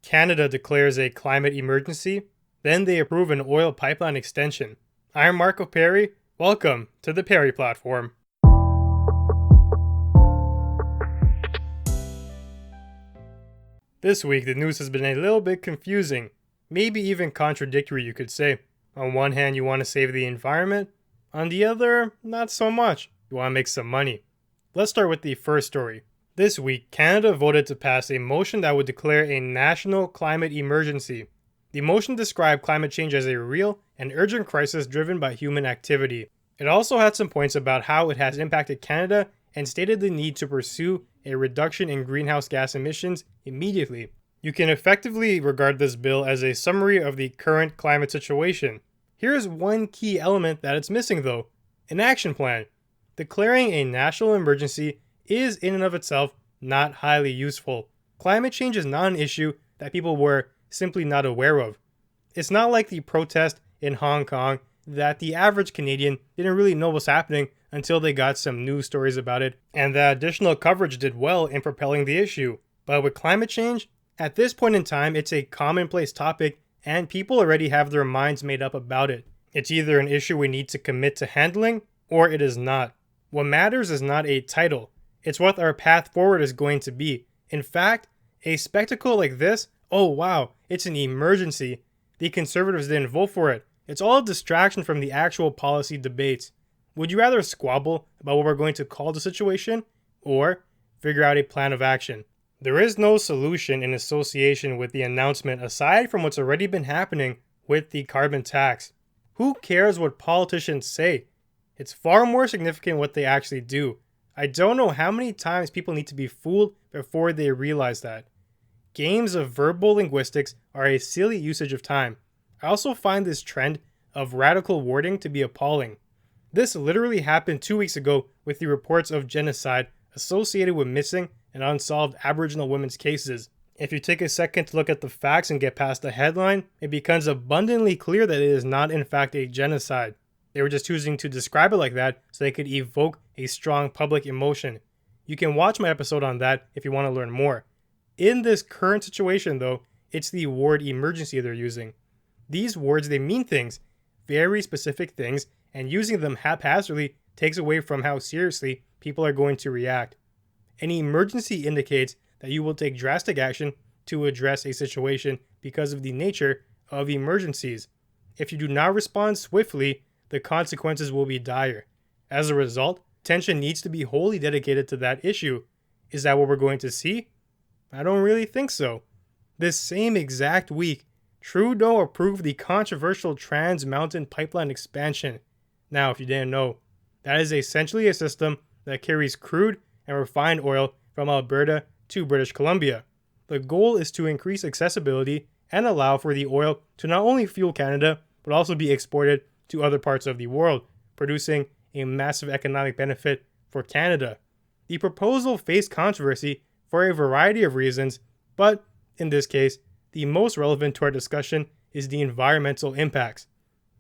Canada declares a climate emergency, then they approve an oil pipeline extension. I'm Marco Perri. Welcome to the Perri platform. This week, the news has been a little bit confusing, maybe even contradictory, you could say. On one hand, you want to save the environment. On the other, not so much. You want to make some money. Let's start with the first story. This week, Canada voted to pass a motion that would declare a national climate emergency. The motion described climate change as a real and urgent crisis driven by human activity. It also had some points about how it has impacted Canada and stated the need to pursue a reduction in greenhouse gas emissions immediately. You can effectively regard this bill as a summary of the current climate situation. Here's one key element that it's missing though: an action plan. Declaring a national emergency is in and of itself not highly useful. Climate change is not an issue that people were simply not aware of. It's not like the protest in Hong Kong that the average Canadian didn't really know was happening until they got some news stories about it, and that additional coverage did well in propelling the issue. But with climate change, at this point in time, it's a commonplace topic and people already have their minds made up about it. It's either an issue we need to commit to handling, or it is not. What matters is not a title. It's what our path forward is going to be. In fact, a spectacle like this, oh wow, it's an emergency. The Conservatives didn't vote for it. It's all a distraction from the actual policy debates. Would you rather squabble about what we're going to call the situation, or figure out a plan of action? There is no solution in association with the announcement aside from what's already been happening with the carbon tax. Who cares what politicians say? It's far more significant what they actually do. I don't know how many times people need to be fooled before they realize that. Games of verbal linguistics are a silly usage of time. I also find this trend of radical wording to be appalling. This literally happened 2 weeks ago with the reports of genocide associated with missing and unsolved Aboriginal women's cases. If you take a second to look at the facts and get past the headline, it becomes abundantly clear that it is not in fact a genocide. They were just choosing to describe it like that so they could evoke a strong public emotion. You can watch my episode on that if you want to learn more. In this current situation though, it's the word emergency they're using. These words, they mean things, very specific things, and using them haphazardly takes away from how seriously people are going to react. An emergency indicates that you will take drastic action to address a situation because of the nature of emergencies. If you do not respond swiftly, the consequences will be dire. As a result, attention needs to be wholly dedicated to that issue. Is that what we're going to see? I don't really think so. This same exact week, Trudeau approved the controversial Trans Mountain Pipeline expansion. Now, if you didn't know, that is essentially a system that carries crude and refined oil from Alberta to British Columbia. The goal is to increase accessibility and allow for the oil to not only fuel Canada, but also be exported to other parts of the world, producing a massive economic benefit for Canada. The proposal faced controversy for a variety of reasons, but in this case, the most relevant to our discussion is the environmental impacts.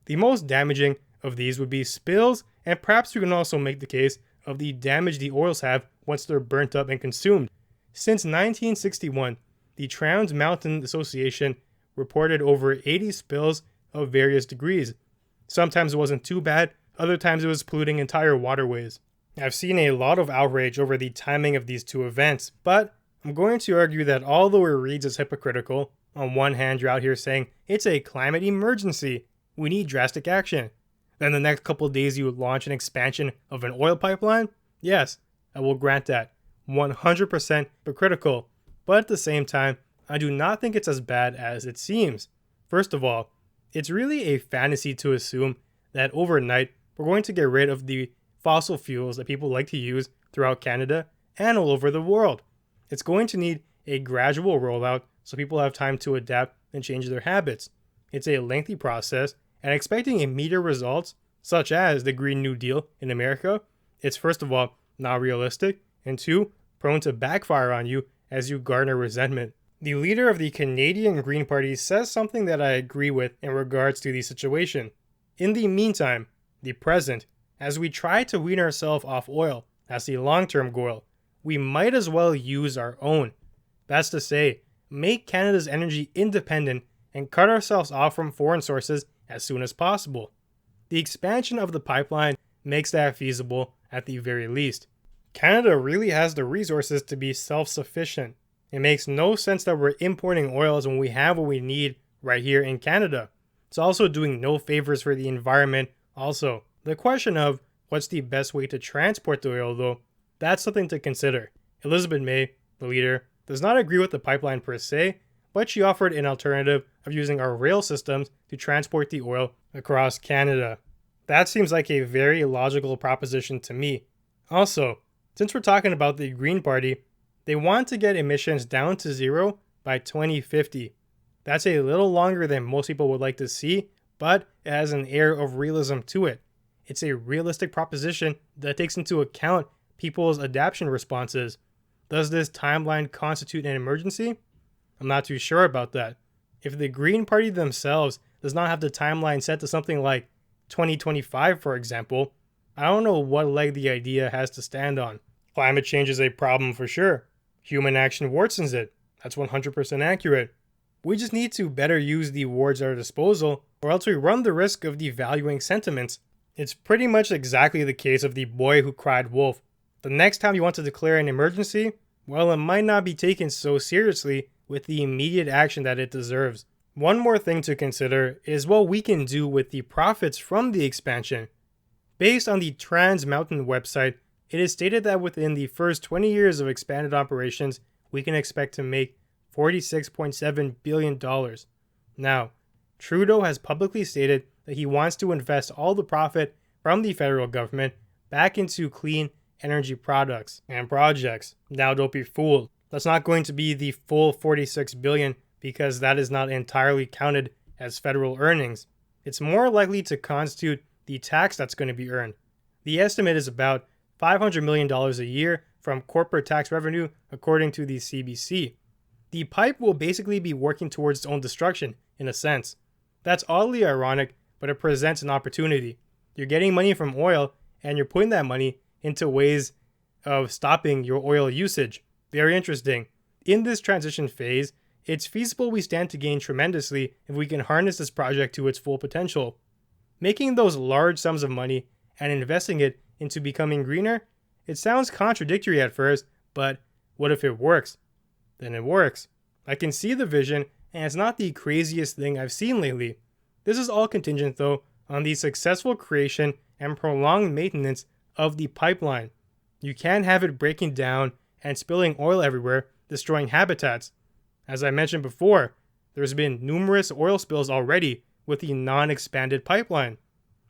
The most damaging of these would be spills, and perhaps we can also make the case of the damage the oils have once they're burnt up and consumed. Since 1961, the Trans Mountain Association reported over 80 spills of various degrees. Sometimes it wasn't too bad, other times it was polluting entire waterways. I've seen a lot of outrage over the timing of these two events, but I'm going to argue that although it reads as hypocritical, on one hand you're out here saying it's a climate emergency, we need drastic action. Then the next couple of days you launch an expansion of an oil pipeline? Yes, I will grant that. 100% hypocritical. But at the same time, I do not think it's as bad as it seems. First of all, it's really a fantasy to assume that overnight we're going to get rid of the fossil fuels that people like to use throughout Canada and all over the world. It's going to need a gradual rollout so people have time to adapt and change their habits. It's a lengthy process, and expecting immediate results, such as the Green New Deal in America, it's first of all not realistic, and two, prone to backfire on you as you garner resentment. The leader of the Canadian Green Party says something that I agree with in regards to the situation. In the meantime, the present, as we try to wean ourselves off oil, that's the long-term goal, we might as well use our own. That's to say, make Canada's energy independent and cut ourselves off from foreign sources as soon as possible. The expansion of the pipeline makes that feasible at the very least. Canada really has the resources to be self-sufficient. It makes no sense that we're importing oils when we have what we need right here in Canada. It's also doing no favors for the environment also. The question of what's the best way to transport the oil though, that's something to consider. Elizabeth May, the leader, does not agree with the pipeline per se, but she offered an alternative of using our rail systems to transport the oil across Canada. That seems like a very logical proposition to me. Also, since we're talking about the Green Party, they want to get emissions down to zero by 2050. That's a little longer than most people would like to see, but it has an air of realism to it. It's a realistic proposition that takes into account people's adaptation responses. Does this timeline constitute an emergency? I'm not too sure about that. If the Green Party themselves does not have the timeline set to something like 2025, for example, I don't know what leg the idea has to stand on. Climate change is a problem for sure. Human action worsens it. That's 100% accurate. We just need to better use the words at our disposal, or else we run the risk of devaluing sentiments. It's pretty much exactly the case of the boy who cried wolf. The next time you want to declare an emergency, well, it might not be taken so seriously with the immediate action that it deserves. One more thing to consider is what we can do with the profits from the expansion. Based on the Trans Mountain website, it is stated that within the first 20 years of expanded operations, we can expect to make $46.7 billion. Now, Trudeau has publicly stated that he wants to invest all the profit from the federal government back into clean energy products and projects. Now, don't be fooled. That's not going to be the full $46 billion because that is not entirely counted as federal earnings. It's more likely to constitute the tax that's going to be earned. The estimate is about $500 million a year from corporate tax revenue, according to the CBC. The pipe will basically be working towards its own destruction, in a sense. That's oddly ironic, but it presents an opportunity. You're getting money from oil, and you're putting that money into ways of stopping your oil usage. Very interesting. In this transition phase, it's feasible we stand to gain tremendously if we can harness this project to its full potential. Making those large sums of money and investing it into becoming greener, it sounds contradictory at first, but what if it works? Then it works. I can see the vision, and it's not the craziest thing I've seen lately. This is all contingent, though, on the successful creation and prolonged maintenance of the pipeline. You can't have it breaking down and spilling oil everywhere, destroying habitats. As I mentioned before, there's been numerous oil spills already with the non-expanded pipeline.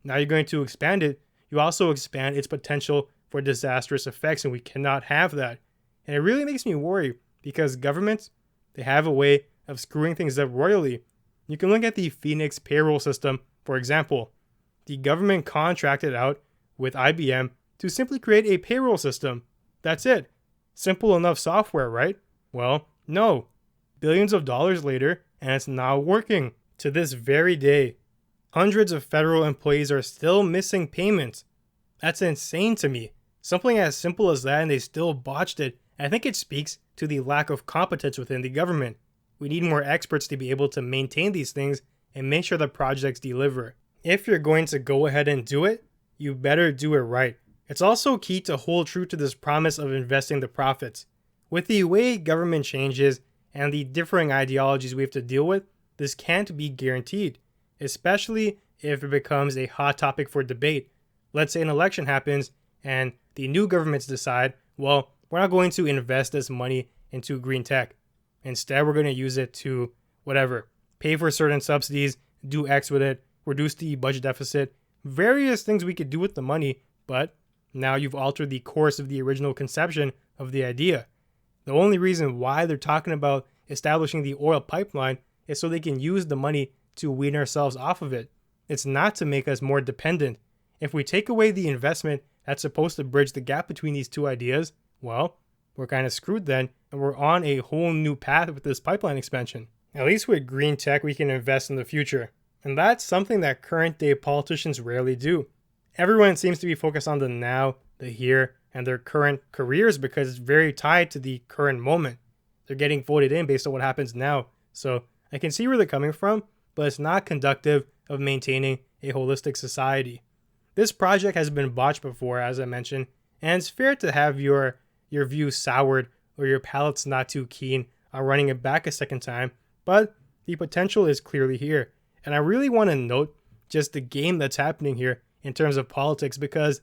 Now you're going to expand it, you also expand its potential for disastrous effects, and we cannot have that. And it really makes me worry because governments, they have a way of screwing things up royally. You can look at the Phoenix payroll system, for example. The government contracted out with IBM to simply create a payroll system. That's it. Simple enough software, right? Well, no. Billions of dollars later, and it's not working. To this very day, hundreds of federal employees are still missing payments. That's insane to me. Something as simple as that, and they still botched it. I think it speaks to the lack of competence within the government. We need more experts to be able to maintain these things and make sure the projects deliver. If you're going to go ahead and do it, you better do it right. It's also key to hold true to this promise of investing the profits. With the way government changes and the differing ideologies we have to deal with, this can't be guaranteed, especially if it becomes a hot topic for debate. Let's say an election happens and the new governments decide, well, we're not going to invest this money into green tech. Instead, we're going to use it to, whatever, pay for certain subsidies, do X with it, reduce the budget deficit, various things we could do with the money, but now you've altered the course of the original conception of the idea. The only reason why they're talking about establishing the oil pipeline is so they can use the money to wean ourselves off of it. It's not to make us more dependent. If we take away the investment that's supposed to bridge the gap between these two ideas, well, we're kind of screwed then, and we're on a whole new path with this pipeline expansion. At least with green tech, we can invest in the future. And that's something that current day politicians rarely do. Everyone seems to be focused on the now, the here, and their current careers because it's very tied to the current moment. They're getting voted in based on what happens now. So I can see where they're coming from, but it's not conductive of maintaining a holistic society. This project has been botched before, as I mentioned, and it's fair to have your views soured or your palate's not too keen on running it back a second time, but the potential is clearly here. And I really want to note just the game that's happening here in terms of politics, because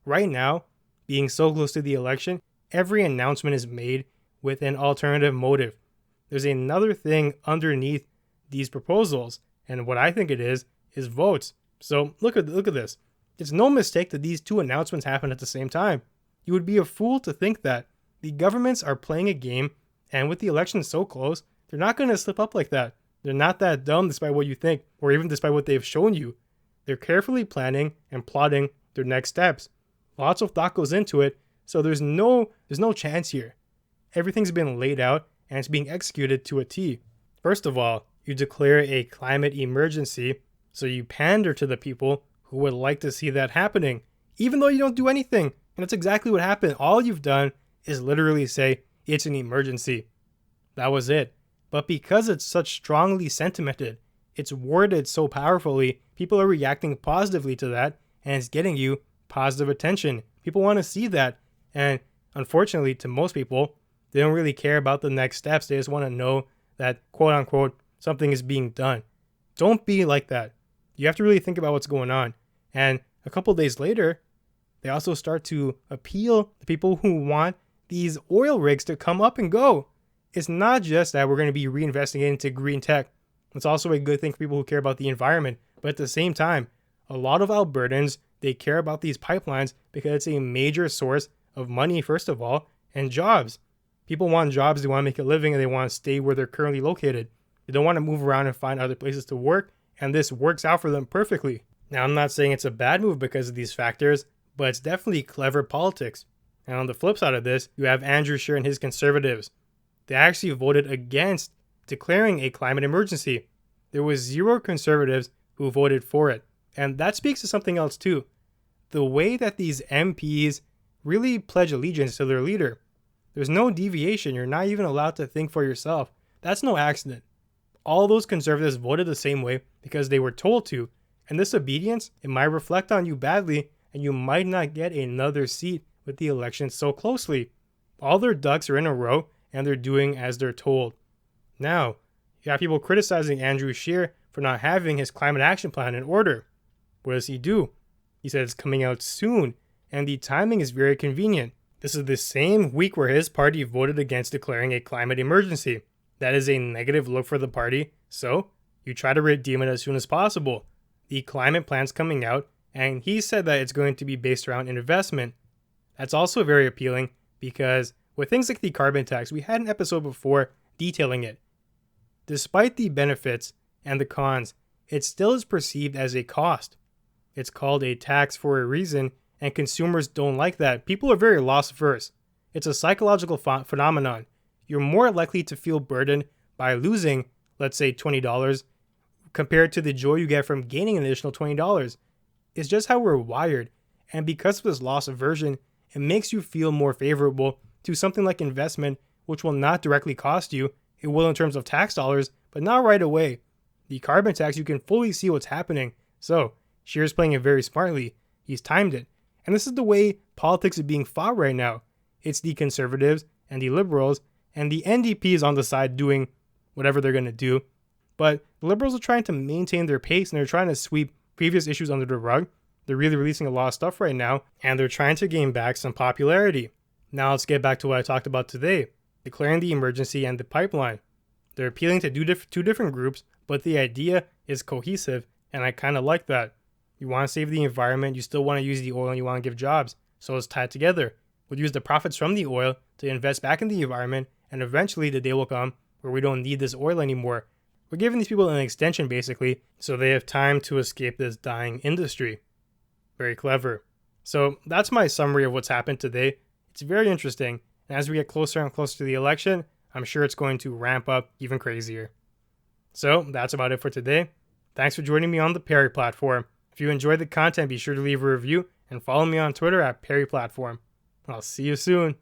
right now, being so close to the election, every announcement is made with an alternative motive. There's another thing underneath these proposals, and what I think it is votes. So look at this. It's no mistake that these two announcements happen at the same time. You would be a fool to think that the governments are playing a game, and with the election so close, they're not going to slip up like that. They're not that dumb despite what you think, or even despite what they've shown you. They're carefully planning and plotting their next steps. Lots of thought goes into it, so there's no chance here. Everything's been laid out and it's being executed to a T. First of all, you declare a climate emergency, so you pander to the people who would like to see that happening, even though you don't do anything. And that's exactly what happened. All you've done is literally say it's an emergency. That was it. But because it's such strongly sentimented, it's worded so powerfully, people are reacting positively to that, and it's getting you positive attention. People want to see that. And unfortunately, to most people, they don't really care about the next steps. They just want to know that, quote unquote, something is being done. Don't be like that. You have to really think about what's going on. And a couple days later, they also start to appeal to people who want these oil rigs to come up and go. It's not just that we're going to be reinvesting into green tech. It's also a good thing for people who care about the environment. But at the same time, a lot of Albertans, they care about these pipelines because it's a major source of money, first of all, and jobs. People want jobs, they want to make a living, and they want to stay where they're currently located. They don't want to move around and find other places to work, and this works out for them perfectly. Now, I'm not saying it's a bad move because of these factors, but it's definitely clever politics. And on the flip side of this, you have Andrew Scheer and his conservatives. They actually voted against declaring a climate emergency. There was 0 conservatives who voted for it. And that speaks to something else too. The way that these MPs really pledge allegiance to their leader. There's no deviation. You're not even allowed to think for yourself. That's no accident. All those conservatives voted the same way because they were told to. And this obedience, it might reflect on you badly, and you might not get another seat with the election so closely. All their ducks are in a row, and they're doing as they're told. Now, you have people criticizing Andrew Scheer for not having his climate action plan in order. What does he do? He said it's coming out soon, and the timing is very convenient. This is the same week where his party voted against declaring a climate emergency. That is a negative look for the party, so you try to redeem it as soon as possible. The climate plan's coming out, and he said that it's going to be based around investment. That's also very appealing because with things like the carbon tax, we had an episode before detailing it. Despite the benefits and the cons, it still is perceived as a cost. It's called a tax for a reason, and consumers don't like that. People are very loss-averse. It's a psychological phenomenon. You're more likely to feel burdened by losing, let's say, $20 compared to the joy you get from gaining an additional $20. It's just how we're wired, and because of this loss aversion, it makes you feel more favorable to something like investment, which will not directly cost you. It will in terms of tax dollars, but not right away. The carbon tax, you can fully see what's happening. So, Scheer's playing it very smartly. He's timed it. And this is the way politics is being fought right now. It's the conservatives and the liberals, and the NDP is on the side doing whatever they're going to do. But the liberals are trying to maintain their pace, and they're trying to sweep previous issues under the rug. They're really releasing a lot of stuff right now, and they're trying to gain back some popularity. Now let's get back to what I talked about today, declaring the emergency and the pipeline. They're appealing to two different groups, but the idea is cohesive, and I kind of like that. You want to save the environment, you still want to use the oil, and you want to give jobs, so it's tied together. We'll use the profits from the oil to invest back in the environment, and eventually the day will come where we don't need this oil anymore. We're giving these people an extension, basically, so they have time to escape this dying industry. Very clever. So that's my summary of what's happened today. It's very interesting, and as we get closer and closer to the election, I'm sure it's going to ramp up even crazier. So that's about it for today. Thanks for joining me on the Perri platform. If you enjoyed the content, be sure to leave a review and follow me on Twitter at Perri Platform. I'll see you soon.